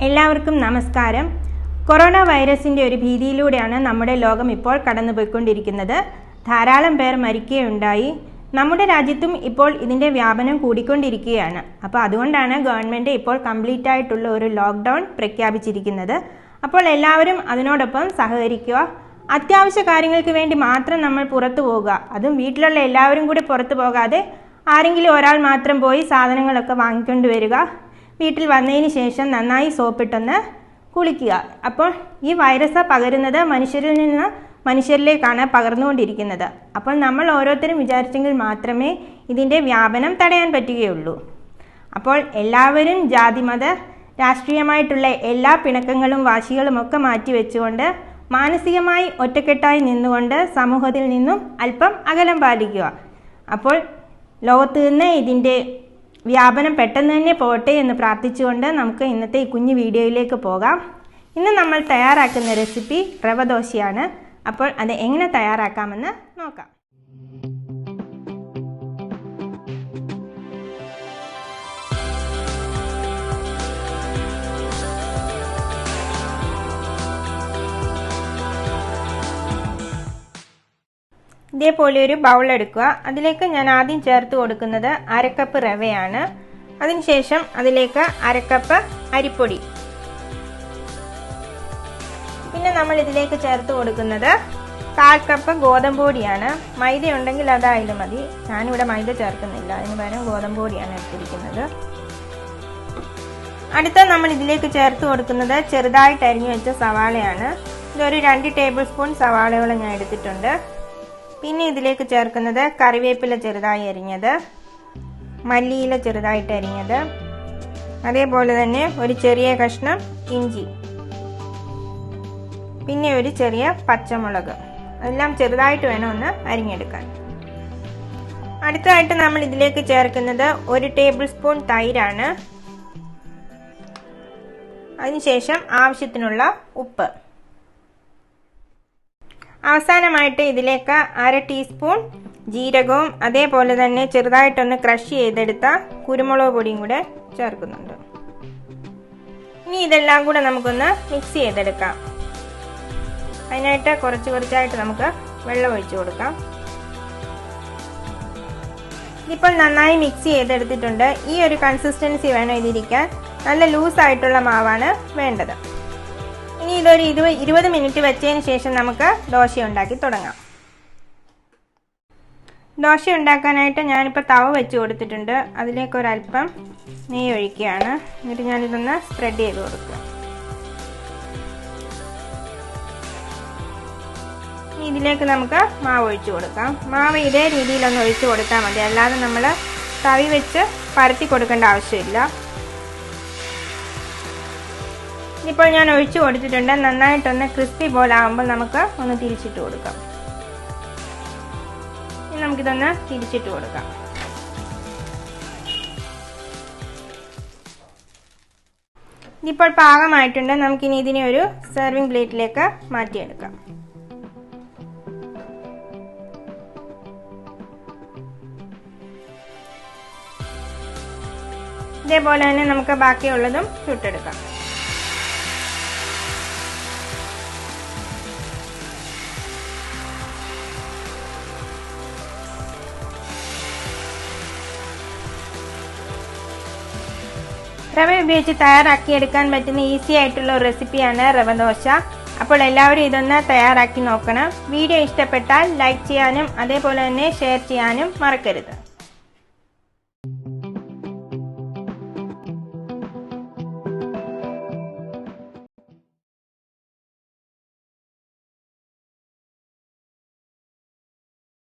എല്ലാവർക്കും നമസ്കാരം. കൊറോണ വൈറസിന്റെ ഒരു ഭീതിയിലൂടെയാണ് നമ്മുടെ ലോകം ഇപ്പോൾ കടന്നുപോയിക്കൊണ്ടിരിക്കുന്നത്. ധാരാളം പേർ മരിക്കുകയുണ്ടായി. നമ്മുടെ രാജ്യത്തും ഇപ്പോൾ ഇതിന്റെ വ്യാപനം കൂടിക്കൊണ്ടിരിക്കുകയാണ്. അപ്പോൾ അതുകൊണ്ടാണ് ഗവൺമെന്റ് ഇപ്പോൾ കംപ്ലീറ്റ് ആയിട്ടുള്ള ഒരു ലോക്ക്ഡൗൺ പ്രഖ്യാപിച്ചിരിക്കുന്നത്. അപ്പോൾ എല്ലാവരും അതിനോടൊപ്പം സഹകരിക്കുക. അത്യാവശ്യ കാര്യങ്ങൾക്ക് വേണ്ടി മാത്രം നമ്മൾ പുറത്തു പോകുക. അതും വീട്ടിലുള്ള എല്ലാവരും കൂടി പുറത്തു പോകാതെ ആരെങ്കിലും ഒരാൾ മാത്രം പോയി സാധനങ്ങളൊക്കെ വാങ്ങിക്കൊണ്ടുവരിക. വീട്ടിൽ വന്നതിന് ശേഷം നന്നായി സോപ്പിട്ടൊന്ന് കുളിക്കുക. അപ്പോൾ ഈ വൈറസ് പകരുന്നത് മനുഷ്യരിൽ നിന്ന് മനുഷ്യരിലേക്കാണ് പകർന്നുകൊണ്ടിരിക്കുന്നത്. അപ്പോൾ നമ്മൾ ഓരോരുത്തരും വിചാരിച്ചെങ്കിൽ മാത്രമേ ഇതിൻ്റെ വ്യാപനം തടയാൻ പറ്റുകയുള്ളൂ. അപ്പോൾ എല്ലാവരും ജാതിമത രാഷ്ട്രീയമായിട്ടുള്ള എല്ലാ പിണക്കങ്ങളും വാശികളും ഒക്കെ മാറ്റിവെച്ചുകൊണ്ട് മാനസികമായി ഒറ്റക്കെട്ടായി നിന്നുകൊണ്ട് സമൂഹത്തിൽ നിന്നും അല്പം അകലം പാലിക്കുക. അപ്പോൾ ലോകത്ത് നിന്ന് ഇതിൻ്റെ വ്യാപനം പെട്ടെന്ന് തന്നെ പോട്ടെ എന്ന് പ്രാർത്ഥിച്ചുകൊണ്ട് നമുക്ക് ഇന്നത്തെ ഈ കുഞ്ഞു വീഡിയോയിലേക്ക് പോകാം. ഇന്ന് നമ്മൾ തയ്യാറാക്കുന്ന റെസിപ്പി റവ ദോശയാണ്. അപ്പോൾ അത് എങ്ങനെ തയ്യാറാക്കാമെന്ന് നോക്കാം. ഇതേപോലെ ഒരു ബൗൾ എടുക്കുക. അതിലേക്ക് ഞാൻ ആദ്യം ചേർത്ത് കൊടുക്കുന്നത് 1/2 കപ്പ് റവയാണ്. അതിനുശേഷം അതിലേക്ക് 1/2 കപ്പ് അരിപ്പൊടി. പിന്നെ നമ്മൾ ഇതിലേക്ക് ചേർത്ത് കൊടുക്കുന്നത് 1/4 കപ്പ് ഗോതമ്പ് പൊടിയാണ്. മൈദ ഉണ്ടെങ്കിൽ അതായാലും മതി. ഞാനിവിടെ മൈദ ചേർക്കുന്നില്ല, അതിന് പകരം ഗോതമ്പ് പൊടിയാണ് എടുത്തിരിക്കുന്നത്. അടുത്ത നമ്മൾ ഇതിലേക്ക് ചേർത്ത് കൊടുക്കുന്നത് ചെറുതായിട്ട് അരിഞ്ഞു വെച്ച സവാളയാണ്. ഇതൊരു 2 ടേബിൾ സ്പൂൺ സവാളയോളം ഞാൻ എടുത്തിട്ടുണ്ട്. പിന്നെ ഇതിലേക്ക് ചേർക്കുന്നത് കറിവേപ്പില ചെറുതായി അരിഞ്ഞത്, മല്ലിയില ചെറുതായിട്ട് അരിഞ്ഞത്, അതേപോലെ തന്നെ ഒരു ചെറിയ കഷ്ണം ഇഞ്ചി, പിന്നെ ഒരു ചെറിയ പച്ചമുളക്. എല്ലാം ചെറുതായിട്ട് വേണം ഒന്ന് അരിഞ്ഞെടുക്കാൻ. അടുത്തതായിട്ട് നമ്മൾ ഇതിലേക്ക് ചേർക്കുന്നത് 1 ടേബിൾ സ്പൂൺ തൈരാണ്. അതിനുശേഷം ആവശ്യത്തിനുള്ള ഉപ്പ്. അവസാനമായിട്ട് ഇതിലേക്ക് 1/2 ടീസ്പൂൺ ജീരകവും അതേപോലെ തന്നെ ചെറുതായിട്ടൊന്ന് ക്രഷ് ചെയ്തെടുത്ത കുരുമുളക് പൊടിയും കൂടെ ചേർക്കുന്നുണ്ട്. ഇനി ഇതെല്ലാം കൂടെ നമുക്കൊന്ന് മിക്സ് ചെയ്തെടുക്കാം. അതിനായിട്ട് കുറച്ചായിട്ട് നമുക്ക് വെള്ളം ഒഴിച്ചു കൊടുക്കാം. ഇതിപ്പോൾ നന്നായി മിക്സ് ചെയ്തെടുത്തിട്ടുണ്ട്. ഈ ഒരു കൺസിസ്റ്റൻസി വേണം ഇതിരിക്കാൻ. നല്ല ലൂസായിട്ടുള്ള മാവാണ് വേണ്ടത്. ഇനി ഇതൊരു 20 മിനിറ്റ് വെച്ചതിന് ശേഷം നമുക്ക് ദോശ ഉണ്ടാക്കി തുടങ്ങാം. ദോശ ഉണ്ടാക്കാനായിട്ട് ഞാനിപ്പോൾ തവ വെച്ച് കൊടുത്തിട്ടുണ്ട്. അതിലേക്ക് ഒരല്പം നെയ്യ് ഒഴിക്കുകയാണ്. എന്നിട്ട് ഞാനിതൊന്ന് സ്പ്രെഡ് ചെയ്ത് കൊടുക്കുക. ഇതിലേക്ക് നമുക്ക് മാവ് ഒഴിച്ചു കൊടുക്കാം. മാവ് ഇതേ രീതിയിലൊന്ന് ഒഴിച്ചു കൊടുത്താൽ മതി, അല്ലാതെ നമ്മൾ തവി വെച്ച് പരത്തി കൊടുക്കേണ്ട ആവശ്യമില്ല. ഇപ്പോൾ ഞാൻ ഒഴിച്ചു കൊടുത്തിട്ടുണ്ട്. നന്നായിട്ടൊന്ന് ക്രിസ്പി പോലെ ആകുമ്പോൾ നമുക്ക് ഒന്ന് തിരിച്ചിട്ട് കൊടുക്കാം. ഇനി നമുക്കിതൊന്ന് തിരിച്ചിട്ട് കൊടുക്കാം. ഇതിപ്പോൾ പാകമായിട്ടുണ്ട്. നമുക്കിനി ഇതിനെ ഒരു സെർവിങ് പ്ലേറ്റിലേക്ക് മാറ്റിയെടുക്കാം. ഇതേപോലെ തന്നെ നമുക്ക് ബാക്കിയുള്ളതും ചുട്ടെടുക്കാം. റവ ഉപയോഗിച്ച് തയ്യാറാക്കിയെടുക്കാൻ പറ്റുന്ന ഈസി ആയിട്ടുള്ള ഒരു റെസിപ്പിയാണ് റവ ദോശ. അപ്പോൾ എല്ലാവരും ഇതൊന്ന് തയ്യാറാക്കി നോക്കണം. വീഡിയോ ഇഷ്ടപ്പെട്ടാൽ ലൈക്ക് ചെയ്യാനും അതേപോലെ തന്നെ ഷെയർ ചെയ്യാനും മറക്കരുത്.